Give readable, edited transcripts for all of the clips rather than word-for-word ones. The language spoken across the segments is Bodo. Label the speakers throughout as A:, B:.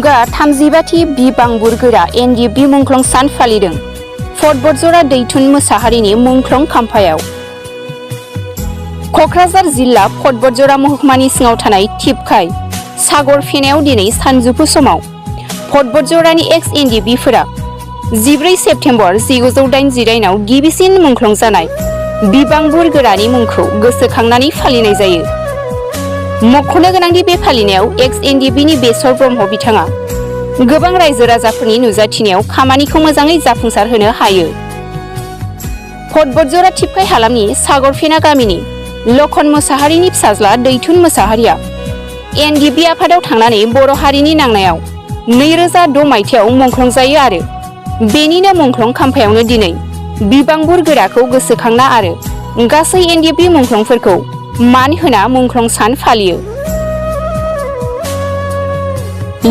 A: सुबुंगा 35थि बिबांबुर गोरा एनडिएफबि मुंख्लं सान फालिदों फट बतझरा दैथुन मोसाहारिनि मुंख्लं खाम्फायाव क'क्राझार जिल्ला फट बतझरा महकुमानि सिङाव थानाय टिपकाय सागर फेनायाव दिनै सानजौफु समाव फट बतझरानि एक्स एनडिएफबिफोरा 14 सेप्तेम्बर 1989 आव गिबिसिन मुंख्लं जानाय बिबांबुर गोरानि मुंखौ गोसोखांनानै फालिनाय जायो। मख'नो गोनांदि बे फालिनायाव एक्स एनडिएफबिनि बेसर ब्रह्म बिथाङा गोबां रायजो राजाफोरनि नुजाथिनायाव खामानिखौ मोजाङै जाफुंसार होनो हायो। फट बतझरा टिपकाय हालामनि सागरफेना गामिनि मख'न मोसाहारिनि फिसाज्ला दैथुन मोसाहारिया एनडिएफबि आफादाव थांनानै बर' हारिनि नांनायाव 2006 मायथाइयाव मुंख्लं जायो आरो बेनिनो मुंख्लं खाम्फायावनो दिनै बिबांबुर गोराखौ गोसोखांना आरो गासै एनडिएफबि मुंख्लंफोरखौ मान होना मुंख्लं सान फालियो।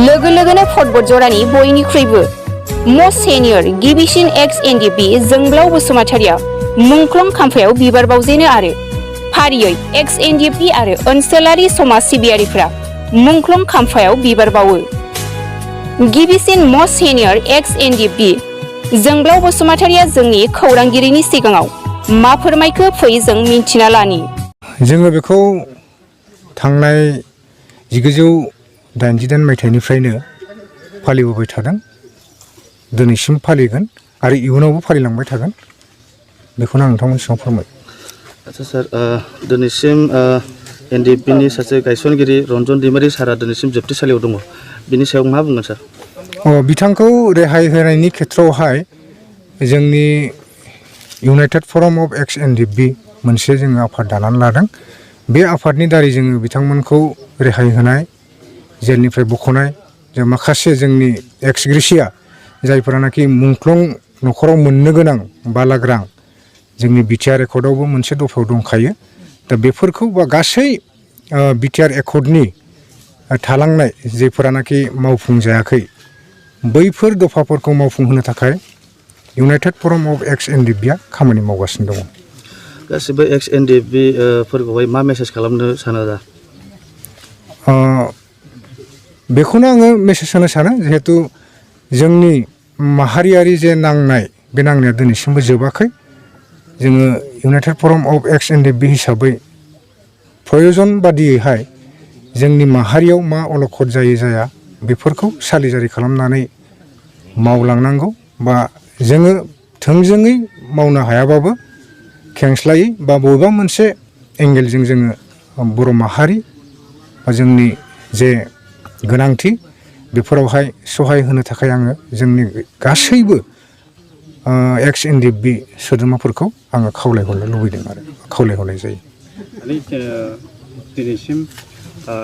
A: लोगो लोगोनो फट बतझरानि बयनिख्रुइबो मस्ट सेनियर गिबिसिन एक्स एनडिएफबि जोंब्लाव बसुमतारिया मुंख्लं खाम्फायाव बिबार बावजेनो आरो फारियै एक्स एनडिएफबि आरो ओनसोलारि समाज सिबियारिफ्रा मुंख्लं खाम्फायाव बिबार बावो। गिबिसिन मस्ट सेनियर एक्स एनडिएफबि जोंब्लाव बसुमतारिया जोंनि खौरांगिरिनि सिगाङाव मा फोरमायखो फै जों मिन्थिना लानि।
B: जोङो बेखौ थांनाय 1988 मायथाइनिफ्रायनो फालिबोबाय थादों, दिनैसिम फालिगोन आरो इयुनावबो फालिलांबाय थागोन, बेखौनो आं नोंथांमोननि सिगाङाव फोरमाय।
C: आच्छा सार, दिनैसिम एनडिएफबिनि सासे गायसनगिरि रन्जन दैमारि सारा दिनैसिम जोबथेसालियाव दङ, बिनि सायाव मा बुंगोन सार?
B: बिथांखौ रेहाय होनायनि खेथ्रआवहाय जोंनि इउनाइटेड फराम अफ एक्स एनडिएफबि मोनसे जोङो आफाद दानानै लादों। बे आफादनि दारै जोङो बिथांमोनखौ रेहाय होनाय, जेलनिफ्राय बख'नाय, जों माखासे जोंनि एक्स ग्रेसिया जायफोरानाखि मुंख्लं न'खराव मोननो गोनां 5 लाख रां जोंनि बिटिआर एकर्डआवबो मोनसे दफायाव दंखायो। दा बेफोरखौ बा गासै बिटिआर एकर्डनि थालांनाय जेफोरानाखि मावफुंजायाखै बैफोर दफाफोरखौ मावफुंहोनो थाखाय इउनाइटेड फराम अफ एक्स एनडिएफबिआ खामानि मावगासिनो दङ।
C: गासिबो एक्स एनडिएफबि फोरखौहाय मा मेसेज खालामनो सानो दा? बेखौनो आङो मेसेज होनो सानो, जिहेतु जोंनि माहारियारि जे नांनाय बे नांनाया दिनैसिमबो जोबाखै। जोङो इउनाइटेड फराम अफ एक्स एनडिएफबि हिसाबै प्रयजन बादियैहाय जोंनि माहारियाव मा अलखद जायो जाया बेफोरखौ सालिजारि खालामनानै मावलांनांगौ, बा जोङो थोंजोङै मावनो हायाबाबो खेंस्लायै बा बबेबा मोनसे एंगेलजों जोङो बर' माहारि बा जोंनि जे गोनांथि बेफोरावहाय सहाय होनो थाखाय आङो जोंनि गासैबो एक्स एनडिएफबि सोद्रोमाफोरखौ आङो खावलायहरनो लुबैदों आरो खावलायहरनाय जायो।
D: दिनैसिम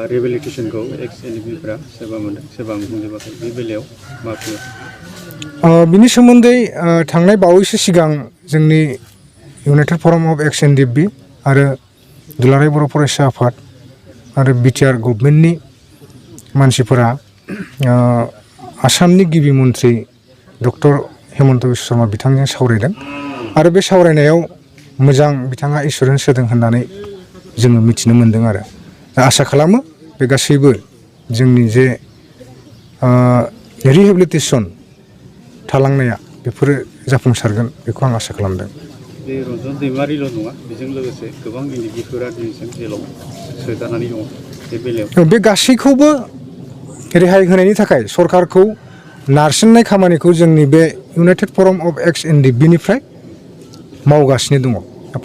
D: रिहेबिलिटेसनखौ एक्स एनडिएफबिफोरा सोरबा मोनदों सोरबा मोनजोबाखै, बे बेलायाव मा बुङो?
B: बिनि सोमोन्दै थांनाय बावैसो सिगां जोंनि इउनाइटेड फराम अफ एक्स एनडिएफबि आरो दुलाराय बर' फरायसा आफाद आरो बिटिआर गभर्नमेन्टनि मानसिफोरा आसामनि गिबि मन्थ्रि डक्टर हेमन्त बिश्व शर्मा बिथांजों सावरायदों आरो बे सावरायनायाव मोजां बिथाङा एसुरेन्स होदों होननानै जोङो मिथिनो मोन्दों आरो आसा खालामो बे गासैबो जोंनि जे रिहेबिलिटेसन थालांनाया बेफोरो जाफुंसारगोन, बेखौ आं आसा खालामदों।
D: बे रन्जन दैमारिल' नङा, बेजों लोगोसे गोबां एनडिएफबिफोरा दिनैसिम जेलाव सोजानानै दङ, बे बेलायाव
B: बे गासैखौबो रेहाय होनायनि थाखाय सरकारखौ नारसिननाय खामानिखौ जोंनि बे इउनाइटेड फराम अफ एक्स एनडिएफबिनिफ्राय मावगासिनो दङ।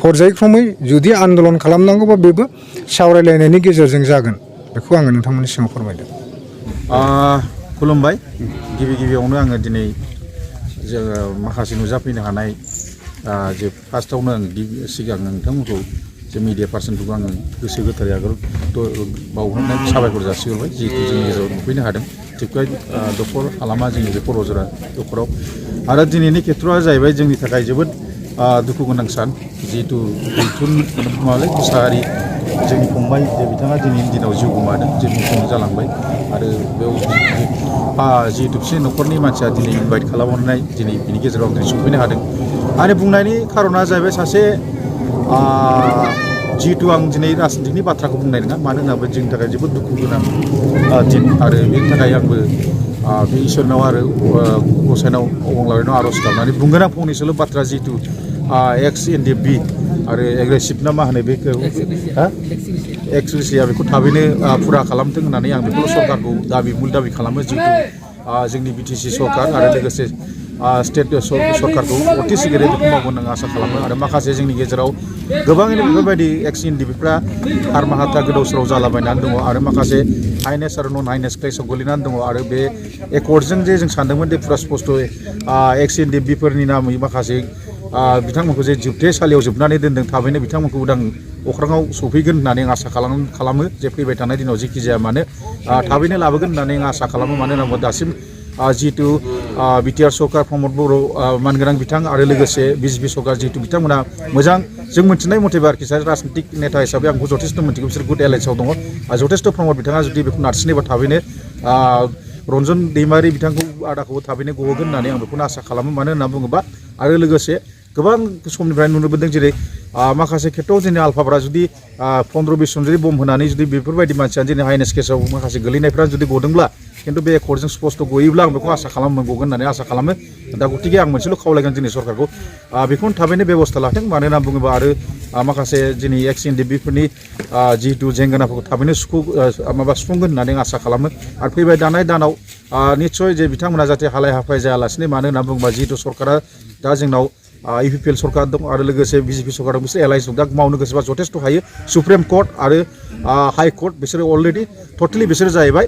B: पर्यायक्रमै जुदि आन्दलन खालामनांगौबा बेबो सावरायलायनायनि गेजेरजों जागोन, बेखौ आङो नोंथांमोननि सिगाङाव फोरमायदों।
E: खुलुमबाय। गिबियावनो आङो दिनै जोङो माखासे नुजाफैनो हानाय जे फार्स्टआवनो आं सिगां नोंथांमोनखौ जे मिडिया पार्सनफोरखौ आङो गोसो गोथारै आगोल बावहरनाय साबायखर जासिहरबाय, जिहेतु जोंनि गेजेराव नुफैनो हादों टिपकाय दखर हालामा जोंनि बे बतझरा दखराव। आरो दिनैनि खेथ्रआ जाहैबाय जोंनि थाखाय जोबोद दुखु गोनां सान, जिहेतु दैथुन मोसाहारि जोंनि फंबाय जे बिथाङा दिनैनि दिनाव जिउ गोमादों, जे मुंख्लं जालांबाय। आरो बेयाव जिहेतु बिसोरनि न'खरनि मानसिया दिनै इनभाइट खालामहरनाय दिनै बिनि गेजेराव आं दिनै सफैनो हादों। आरो बुंनायनि खारना जाहैबाय सासे जिहेतु आं दिनै राजनितिकनि बाथ्राखौ बुंनाय नङा, मानो होनोब्ला जोंनि थाखाय जोबोद दुखु गोनां दिन, आरो बेनि थाखाय आंबो बे इसोरनाव आरो गसाइनाव अबंलावरिनाव आर'ज गाबनानै बुंगोन आं फंनैसोल' बाथ्रा जिहेतु एक्स एनडिएफबि आरो एग्रेसिभ ना मा होनो बेखौ एक्सुसिया बेखौ थाबैनो फुरा खालामथों होननानै आं बेखौल' सरकारखौ मुल दाबि खालामो जिहेतु जोंनि बिटिसि सरकार आरो लोगोसे स्टेट सरकारखौ अति सिगारे बेखौ मावगोन आं आसा खालामो आरो माखासे जोंनि गेजेराव गोबाङैनो बेफोरबायदि एक्स एनडिएफबिफ्रा हारमाहाथा गोदाव सोराव जालाबायनानै दङ आरो माखासे हाइनेस आरो नन हाइनेस क्लेसाव गोलैनानै दङ आरो बे एकर्डजों जे जों सानदोंमोन दे फुरा स्पस्ट' एक्स एनडिएफबिफोरनि नामै माखासे बिथांमोनखौ जे जोबथेसालियाव जोबनानै दोनदों थाबैनो बिथांमोनखौ उदां अख्राङाव सफैगोन होननानै आं आसा खालामो जे फैबाय थानाय दिनाव जेखि जाया मानो थाबैनो लाबोगोन होननानै आं आसा खालामो मानो होनोबा दासिम जिहेतु बिटिआर सरकार प्रमद बर' मानगोनां बिथां आरो लोगोसे बिजेपि सरकार जिहेतु बिथांमोना मोजां जों मोनथिनाय मथेबा आरोखि राजनितिक नेता हिसाबै आंखौ जथेस्थ' मोनथिगौ बिसोर गुड एलायन्सआव दङ जथेस्थ' प्रमद बिथाङा जुदि बेखौ नारसिनोबा थाबैनो रन्जन दैमारि बिथांखौ आदाखौबो थाबैनो गहोगोन होननानै आं बेखौनो आसा खालामो मानो होनना बुङोबा आरो लोगोसे गोबां समनिफ्राय नुनो मोनदों जेरै माखासे खेथ्रआव जोंनि आलफाफोरा जुदि 15-20 जन जुदि बम होनानै जुदि बेफोरबायदि मानसिया जोंनि हाइनेस केसाव माखासे गोलैनायफ्रा जुदि गदोंब्ला खिन्थु बे एकर्डजों स्पस्ट' गयोब्ला आं बेखौ आसा खालामगोन होननानै आसा खालामो दा गतिके आं मोनसेल' खावलायगोन जोंनि सरकारखौ बेखौनो थाबैनो बेबस्था लाथों मानो होनना बुङोबा आरो माखासे जोंनि एक्स एनडिएफबिफोरनि जिहेतु जेंगोनाफोरखौ थाबैनो सुफुंगोन होननानै आं आसा खालामो आरो फैबाय दानाय दानाव निस्सय जे बिथांमोना जाहाथे हालाय हाफाय जायालासिनो मानो होनना बुङोबा जिहेतु सरकारा दा जोंनाव इउपिपिएल सरकार दं आरो लोगोसे बिजेपि सरकार दं बिसोर एलायन्स दं दा मावनो गोसोबा जथेस्थ' हायो सुप्रिम कर्ट आरो हाइ कर्ट बिसोरो अलरेडि टटेलि बिसोरो जाहैबाय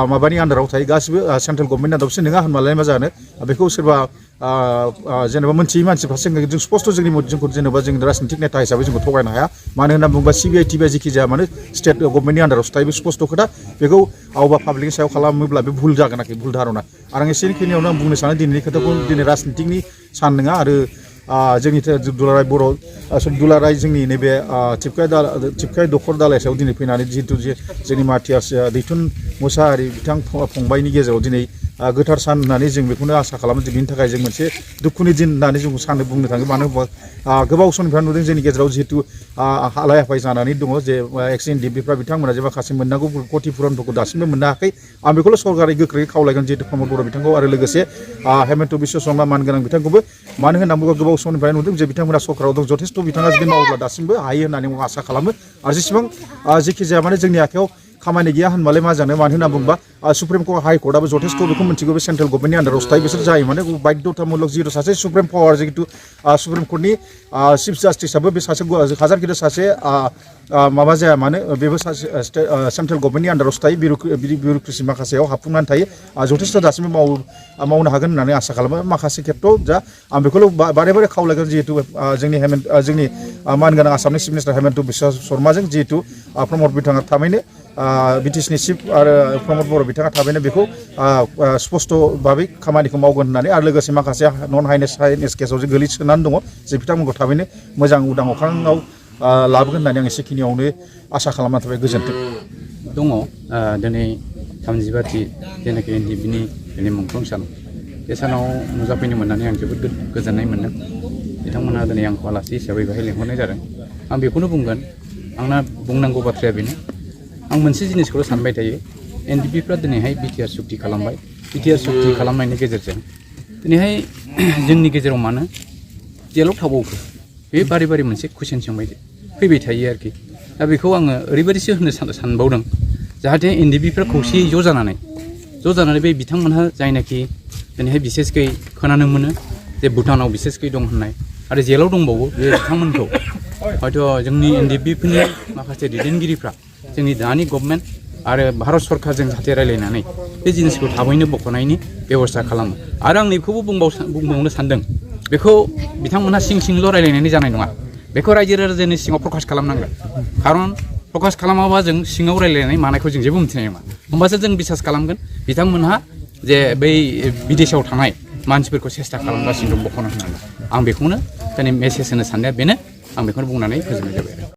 E: माबानि आन्दाराव थायो गासिबो सेन्ट्रेल गभर्नमेन्टनि आन्दाराव बिसोर नङा होनबालाय मा जानो बेखौ सोरबा जेनेबा मोनथियै मानसिफ्रासो जों स्पस्ट' जोंखौ जेनेबा जों राजनितिक नेता हिसाबै जोंखौ थगायनो हाया मानो होनना बुङोबा सिबिआइ टिबिआइ जेखि जाया मानो स्टेट गभर्नमेन्टनि आन्दारावसो थायो बे स्पस्ट' खोथा बेखौ आवबा पाब्लिकनि सायाव खालामोब्ला बे भुल जागोन आरोखि भुल धारना आरो आं एसेखिनियावनो आं बुंनो सानो दिनैनि खोथाखौ दिनै राजनितिकनि सान नङा आरो जोंनि दुलाराय बर' दुलाराय जोंनि नैबे टिपकाय दखर दालाइसायाव दिनै फैनानै जिहेतु जोंनि माथियास दैथुन मुसाहारि बिथां फंबायनि गेजेराव दिनै गोथार सान होननानै जों बेखौनो आसा खालामो बिनि थाखाय जों मोनसे दुखुनि दिन होननानै जों बुंनो थाङो मानो होनबा गोबाव समनिफ्राय नुदों जोंनि गेजेराव जिहेतु हालाय हाफाय जानानै दङ जे एक्स एनडिएफबिफ्रा बिथांमोना जे माखासे मोननांगौ खथिपुरनफोरखौ दासिमबो मोननो हायाखै आं बेखौल' सरकारै गोख्रै खावलायगोन जिहेतु प्रमद बर' बिथांखौ आरो लोगोसे हेमन्त बिश्व शर्मा मानगोनां बिथांखौबो मानो होनना बुङोबा गोबाव समनिफ्राय नुदों जे बिथांमोना सरकाराव दं जथेस्थ' बिथाङा जुदि मावोब्ला दासिमबो हायो होननानै आं आसा खालामो आरो जेसेबां जेखि जाया माने जोंनि आखायाव खामानि गैया होनबालाय मा जानो मानो होनना बुङोबा सुप्रिम कर्ट हाइ कर्टआबो जथेस्थ' बेखौ मिथिगौ बे सेन्ट्रेल गभर्नमेन्टनि आन्दारावसो थायो बिसोर जायो माने बाध्यतामुलक जिहेतु सासे सुप्रिम पावार जिहेतु सुप्रिम कर्टनि चिफ जास्टिसआबो बे सासे हाजार गिदिर सासे माबा जाया मानो बेबो सासे सेन्ट्रेल गभर्नमेन्टनि आन्दारावसो थायो बिउर'क्रेसि माखासेयाव हाबफुंनानै थायो जथेस्थ' दासिमबो मावनो हागोन होननानै आसा खालामो माखासे खेथ्रआव जा आं बेखौल' बारे बारे खावलायगोन जिहेतु जोंनि मानगोनां आसामनि चिफ मिनिस्टार हेमन्त बिश्व शर्माजों जिहेतु प्रमद बिथाङा थाबैनो बिटिसिनि चिफ आरो प्रमद बर' बिथाङा थाबैनो बेखौ स्पस्ट' भाबै खामानिखौ मावगोन होननानै आरो लोगोसे माखासे नन हाइनेस केसाव जे गोलैसोनानै दङ जे बिथांमोनखौ थाबैनो मोजां उदां अख्राङाव लाबोगोन होननानै आं एसेखिनियावनो आसा खालामनानै थाबाय गोजोन्थों
F: दङ दिनै 35थि जेनाखि एनडिएफबिनि दिनै मुंख्लं सान बे सानाव नुजाफैनो मोननानै आं जोबोद गोजोननाय मोन्दों बिथांमोनहा दिनै आंखौ आलासि हिसाबै बेहाय लेंहरनाय जादों आं बेखौनो बुंगोन आंना बुंनांगौ बाथ्राया बेनो आं मोनसे जिनिसखौल' सानबाय थायो एनडिएफबिफ्रा दिनैहाय बिटिआर सुक्ति खालामबाय बिटिआर सुक्ति खालामनायनि गेजेरजों दिनैहाय जोंनि गेजेराव मानो जेलाव थाबावखो बे बारे बारे मोनसे कुइसन फैबाय थायो आरोखि दा बेखौ आङो ओरैबायदिसो होननो सानबावदों जाहाथे एनडिएफबिफ्रा खौसेयै ज' जानानै बे बिथांमोनहा जायनाखि दिनैहाय बिसेसकै खोनानो मोनो जे भुटानाव बिसेसकै दं होननाय आरो जेलाव दंबावो बे बिथांमोनखौ हयथ' जोंनि एनडिएफबिफोरनि माखासे दैदेनगिरिफ्रा जोंनि दानि गभर्नमेन्ट आरो भारत सरकारजों जाहाथे रायलायनानै बे जिनिसखौ थाबैनो बख'नायनि बेबस्था खालामो आरो आं नैखौबो बुंबावनो सानदों बेखौ बिथांमोनहा सिंल' रायलायनानै जानाय नङा बेखौ रायजो राजानि सिङाव प्रकाश खालामनांगोन खारन प्रकाश खालामाबा जों सिङाव रायलायनाय मानायखौ जों जेबो मिथिनाय नङा होमबासो जों बिसास खालामगोन बिथांमोनहा जे बै बिदेशाव थानाय मानसिफोरखौ सेस्था खालामगासिनो दं बख'नो होननानै आं बेखौनो दिनै मेसेज होनो साननाया बेनो आं बेखौनो बुंनानै फोजोबनाय जाबाय।